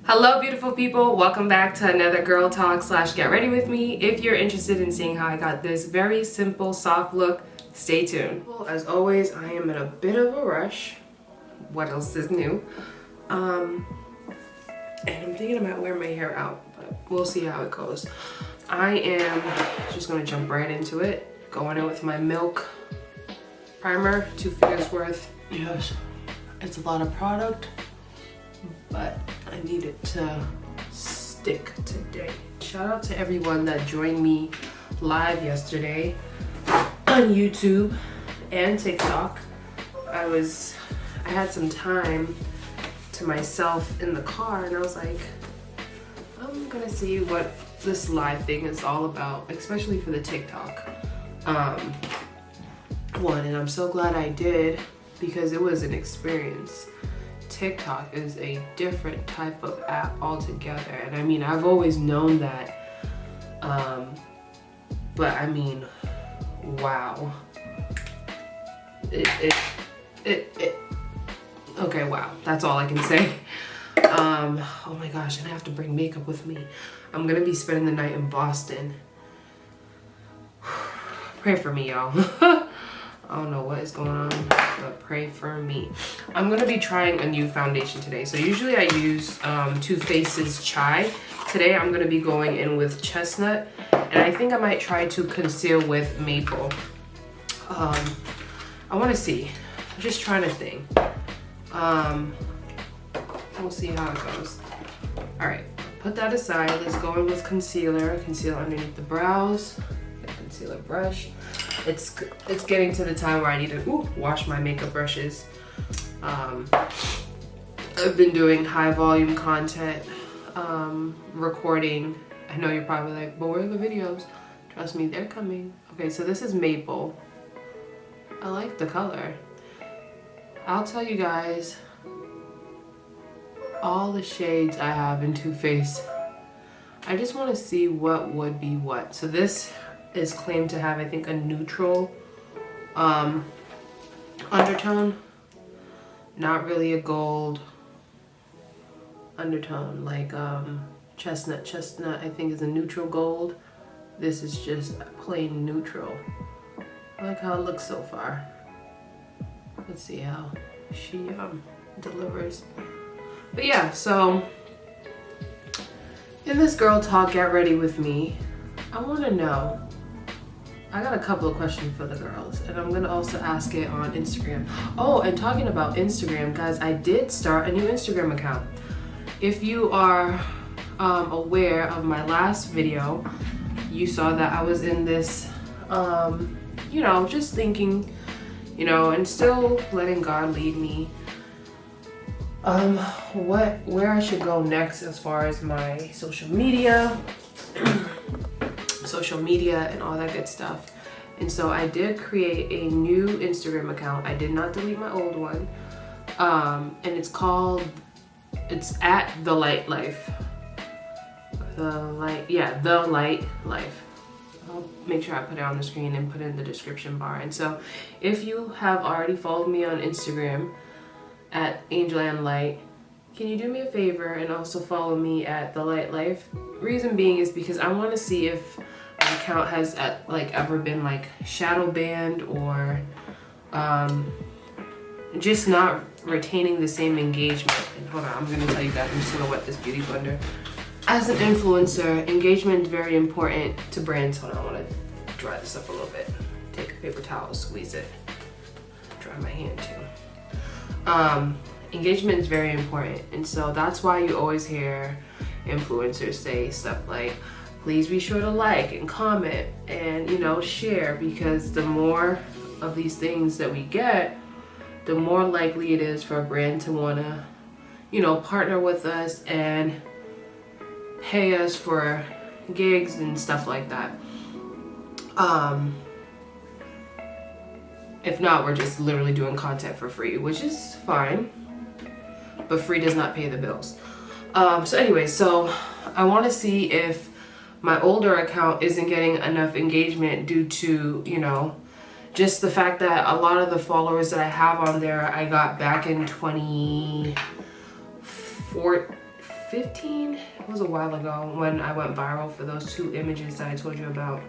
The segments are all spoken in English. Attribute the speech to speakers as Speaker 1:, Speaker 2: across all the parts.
Speaker 1: Hello beautiful people, welcome back to another girl talk / get ready with me. If you're interested in seeing how I got this very simple soft look, stay tuned. Well, as always, I am in a bit of a rush. What else is new? And I'm thinking about wearing my hair out, but we'll see how it goes. I am just gonna jump right into it. Going in with my Milk primer, 2 fingers worth. Yes, it's a lot of product, but I need it to stick today. Shout out to everyone that joined me live yesterday on YouTube and TikTok. I had some time to myself in the car and I was like, I'm gonna see what this live thing is all about, especially for the TikTok one, and I'm so glad I did because it was an experience. TikTok is a different type of app altogether, and I mean, I've always known that, but I mean, wow. Okay, wow, that's all I can say. Oh my gosh, and I have to bring makeup with me. I'm gonna be spending the night in Boston. Pray for me, y'all. I don't know what is going on, but pray for me. I'm gonna be trying a new foundation today. So usually I use Too Faced's Chai. Today I'm gonna be going in with Chestnut, and I think I might try to conceal with Maple. I wanna see, I'm just trying to think. We'll see how it goes. All right, put that aside. Let's go in with concealer. Concealer underneath the brows. Get a concealer brush. It's getting to the time where I need to wash my makeup brushes. I've been doing high volume content, recording. I know you're probably like, but where are the videos? Trust me, they're coming. Okay, so this is Maple. I like the color. I'll tell you guys all the shades I have in Too Faced. I just want to see what would be what. So this is claimed to have, I think, a neutral undertone, not really a gold undertone like chestnut I think is a neutral gold. This is just plain neutral. I like how it looks so far. Let's see how she delivers. But yeah, so in this girl talk, get ready with me, I want to know, I got a couple of questions for the girls, and I'm gonna also ask it on Instagram. Oh, and talking about Instagram, guys, I did start a new Instagram account. If you are aware of my last video, you saw that I was in this, you know, just thinking, you know, and still letting God lead me, where I should go next as far as my social media and all that good stuff. And so I did create a new Instagram account. I did not delete my old one. And it's at The Light Life. The Light Life. I'll make sure I put it on the screen and put it in the description bar. And so if you have already followed me on Instagram at Angel and Light, can you do me a favor and also follow me at The Light Life? Reason being is because I want to see if my account has ever been like shadow banned or just not retaining the same engagement. And hold on, I'm gonna tell you guys, I'm just gonna wet this beauty blender. As an influencer, engagement is very important to brands. Hold on, I wanna dry this up a little bit. Take a paper towel, squeeze it. Dry my hand too. Engagement is very important, and so that's why you always hear influencers say stuff like, please be sure to like and comment and, you know, share, because the more of these things that we get, the more likely it is for a brand to want to, you know, partner with us and pay us for gigs and stuff like that. If not, we're just literally doing content for free, which is fine, but free does not pay the bills. So anyway, so I want to see if my older account isn't getting enough engagement due to, you know, just the fact that a lot of the followers that I have on there I got back in 2014, 15. It was a while ago when I went viral for those 2 images that I told you about.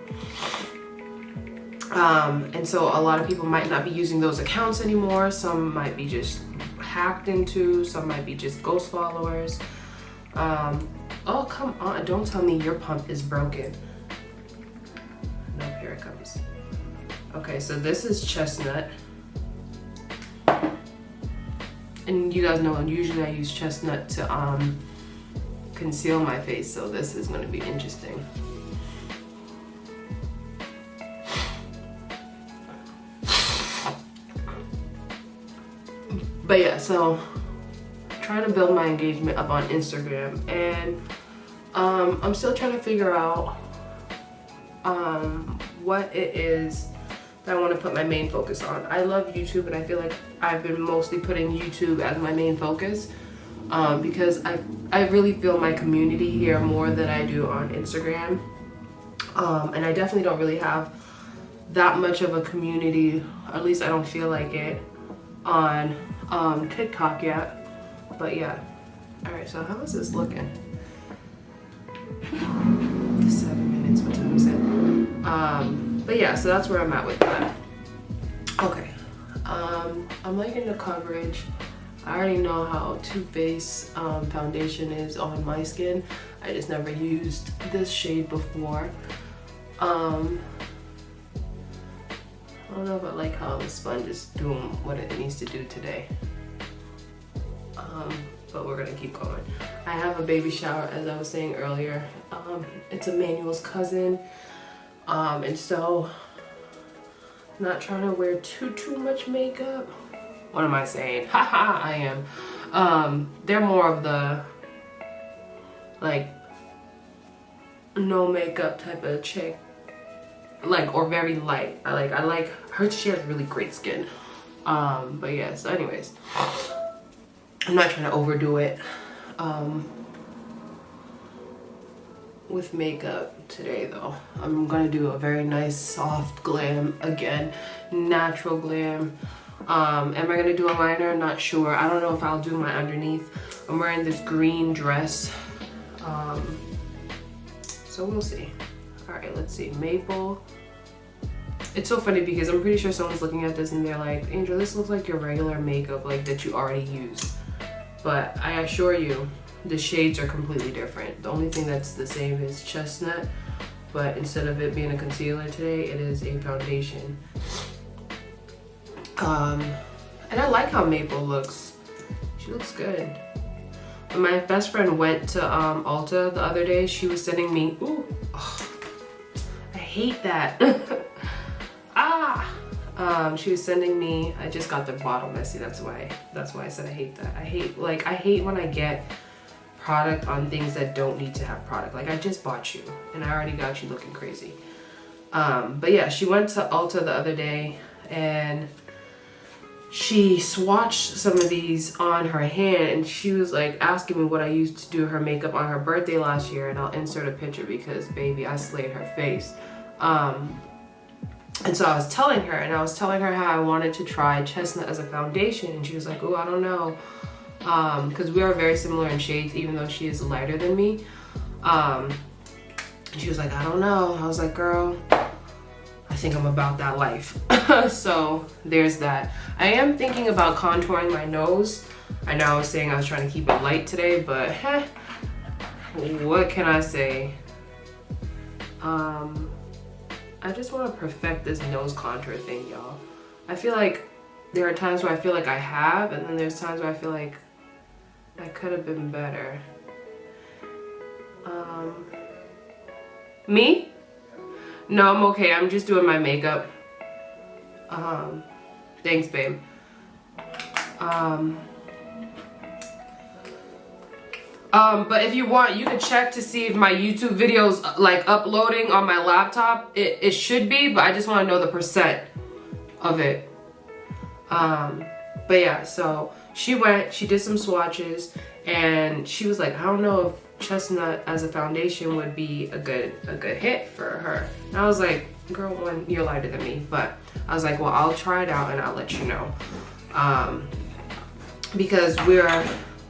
Speaker 1: And so a lot of people might not be using those accounts anymore. Some might be just hacked into, some might be just ghost followers. Oh, come on, don't tell me your pump is broken. Nope, here it comes. Okay, so this is chestnut. And you guys know, usually I use chestnut to conceal my face, so this is gonna be interesting. But yeah, so trying to build my engagement up on Instagram, and I'm still trying to figure out what it is that I want to put my main focus on. I love YouTube, and I feel like I've been mostly putting YouTube as my main focus because I really feel my community here more than I do on Instagram. And I definitely don't really have that much of a community, at least I don't feel like it, on TikTok yet. But yeah. Alright, so how is this looking? 7 minutes, what time is it? But yeah, so that's where I'm at with that. Okay. I'm liking the coverage. I already know how Too Faced foundation is on my skin. I just never used this shade before. I don't know if I like how the sponge is doing what it needs to do today. But we're gonna keep going. I have a baby shower, as I was saying earlier. It's Emmanuel's cousin. And so, not trying to wear too much makeup. What am I saying? Haha, I am. They're more of the, like, no makeup type of chick. Like, or very light. I like her. She has really great skin. But yeah, so anyways, I'm not trying to overdo it with makeup today though. I'm gonna do a very nice soft glam again, natural glam. Am I gonna do a liner? Not sure. I don't know if I'll do my underneath. I'm wearing this green dress, so we'll see. All right, let's see. Maple. It's so funny because I'm pretty sure someone's looking at this and they're like, Angel, this looks like your regular makeup, like that you already use. But I assure you, the shades are completely different. The only thing that's the same is chestnut, but instead of it being a concealer today, it is a foundation. And I like how Maple looks. She looks good. When my best friend went to Ulta the other day, she was sending me, ooh, oh, I hate that. She was sending me, I just got the bottle messy, that's why I said I hate that. I hate when I get product on things that don't need to have product. Like, I just bought you and I already got you looking crazy. But yeah, she went to Ulta the other day and she swatched some of these on her hand, and she was like asking me what I used to do her makeup on her birthday last year, and I'll insert a picture because baby, I slayed her face. And so I was telling her how I wanted to try chestnut as a foundation, and she was like, oh, I don't know, because we are very similar in shades, even though she is lighter than me. And she was like, I don't know. I was like, girl, I think I'm about that life. So there's that. I am thinking about contouring my nose. I know I was saying I was trying to keep it light today, but what can I say? I just want to perfect this nose contour thing, y'all. I feel like there are times where I feel like I have, and then there's times where I feel like I could have been better. Me? No, I'm okay. I'm just doing my makeup. Thanks, babe. But if you want, you can check to see if my YouTube video's like uploading on my laptop. It should be, but I just want to know the percent of it. But yeah, so she did some swatches, and she was like, I don't know if chestnut as a foundation would be a good hit for her. And I was like, girl, one, you're lighter than me, but I was like, well, I'll try it out and I'll let you know. Because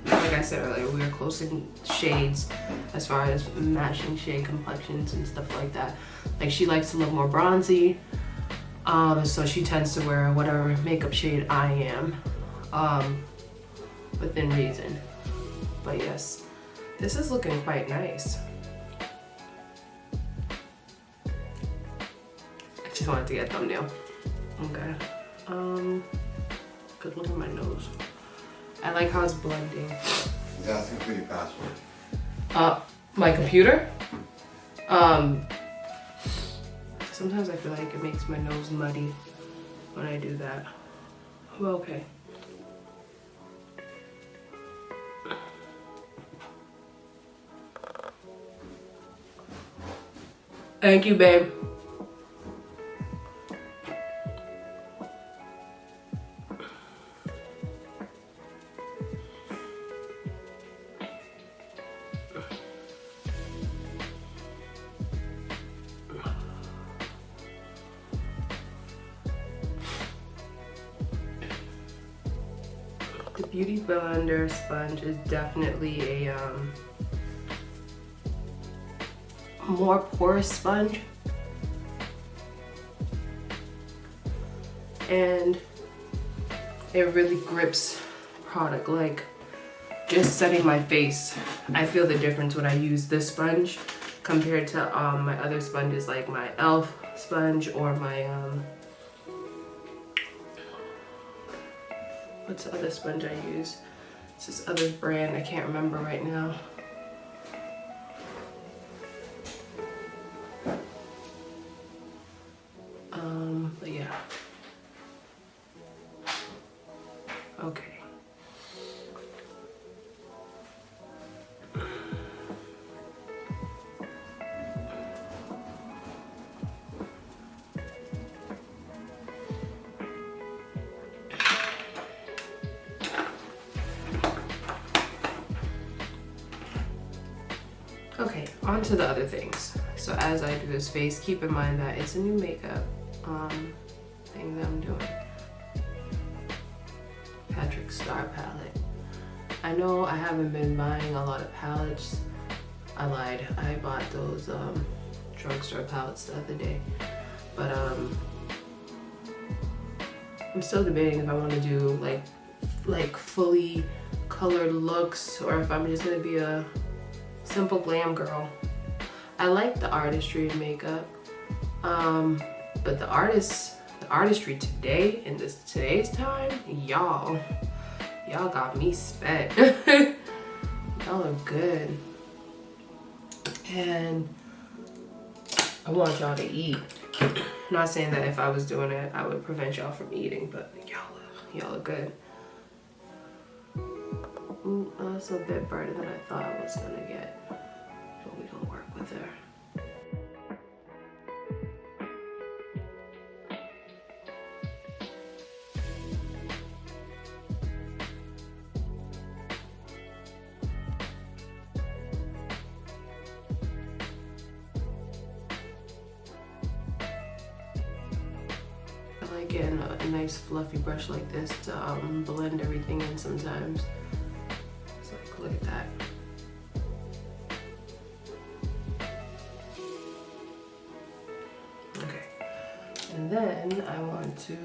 Speaker 1: like I said earlier, we are close in shades as far as matching shade complexions and stuff like that. Like she likes to look more bronzy, so she tends to wear whatever makeup shade I am, within reason. But yes, this is looking quite nice. I just wanted to get a thumbnail. Okay. Good look at my nose. I like how it's blending.
Speaker 2: He's asking for your password.
Speaker 1: My computer? Sometimes I feel like it makes my nose muddy when I do that. Well, okay. Thank you, babe. The Beauty Blender sponge is definitely a more porous sponge, and it really grips product. Like just setting my face, I feel the difference when I use this sponge compared to my other sponges, like my e.l.f. sponge or my what's the other sponge I use? It's this other brand, I can't remember right now. But yeah. Okay. Okay, on to the other things. So as I do this face, keep in mind that it's a new makeup thing that I'm doing. Patrick Star palette. I know I haven't been buying a lot of palettes. I lied. I bought those drugstore palettes the other day. But I'm still debating if I want to do like fully colored looks or if I'm just gonna be a simple glam girl. I like the artistry in makeup, but the artistry today in today's time, y'all got me spent. Y'all look good, and I want y'all to eat. I'm not saying that if I was doing it, I would prevent y'all from eating, but y'all look good. Ooh, that's a bit brighter than I thought I was gonna get, but we gonna work with her. I like getting a nice fluffy brush like this to blend everything in sometimes. So like, look at that. Okay, and then I want to,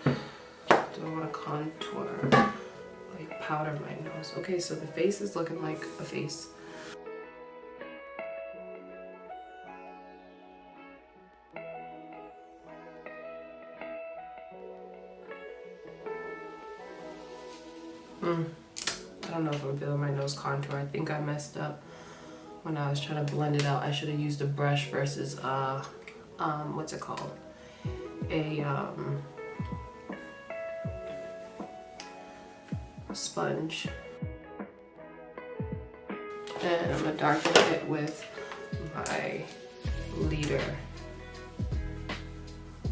Speaker 1: do I want to contour, like powder my nose. Okay, so the face is looking like a face. I don't know if I'm feeling my nose contour. I think I messed up when I was trying to blend it out. I should have used a brush versus what's it called? A sponge. And I'm gonna darken it with my Leader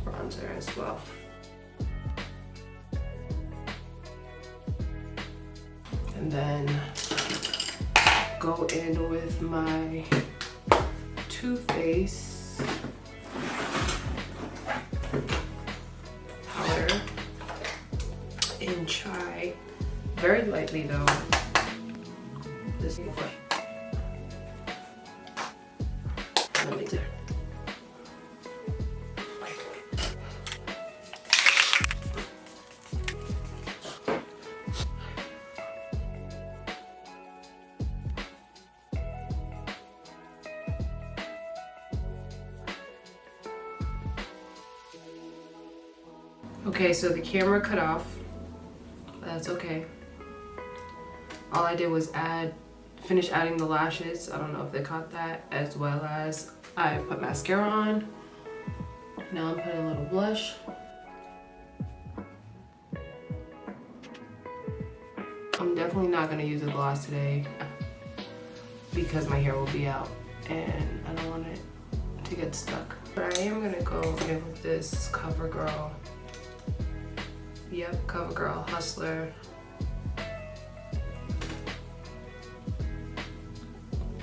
Speaker 1: bronzer as well. And then go in with my Too Faced powder in Chai Very lightly though. This is let me do. Okay, so the camera cut off. That's okay. All I did was finish adding the lashes. I don't know if they caught that, as well as I put mascara on. Now I'm putting a little blush. I'm definitely not gonna use a gloss today because my hair will be out and I don't want it to get stuck. But I am gonna go in with this CoverGirl. Yep, CoverGirl Hustler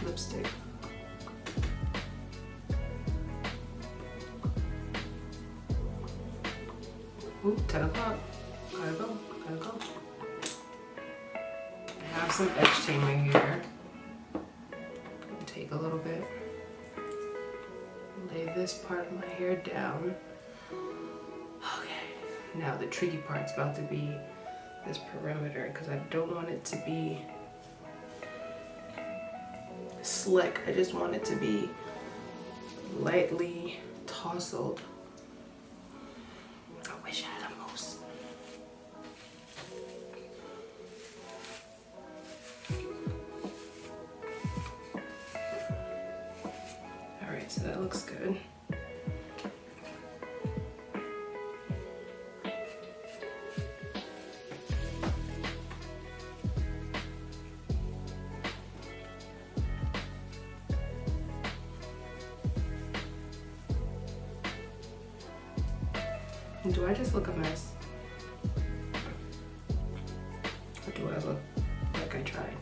Speaker 1: lipstick. Ooh, 10 o'clock. Gotta go, gotta go. I have some edge tamer here. Take a little bit. Lay this part of my hair down. Okay, now the tricky part's about to be this perimeter because I don't want it to be slick. I just want it to be lightly tousled. I wish I had a mousse. Alright, so that looks good. Do I just look a mess? Or do I look like I tried?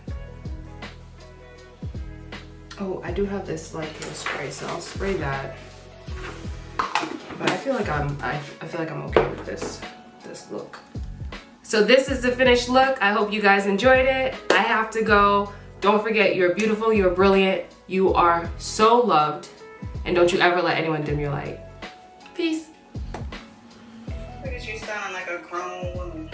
Speaker 1: Oh, I do have this lighting spray, so I'll spray that. But I feel like I'm okay with this look. So this is the finished look. I hope you guys enjoyed it. I have to go. Don't forget, you're beautiful, you're brilliant, you are so loved, and don't you ever let anyone dim your light. Peace.
Speaker 3: Look at you sounding like a grown woman.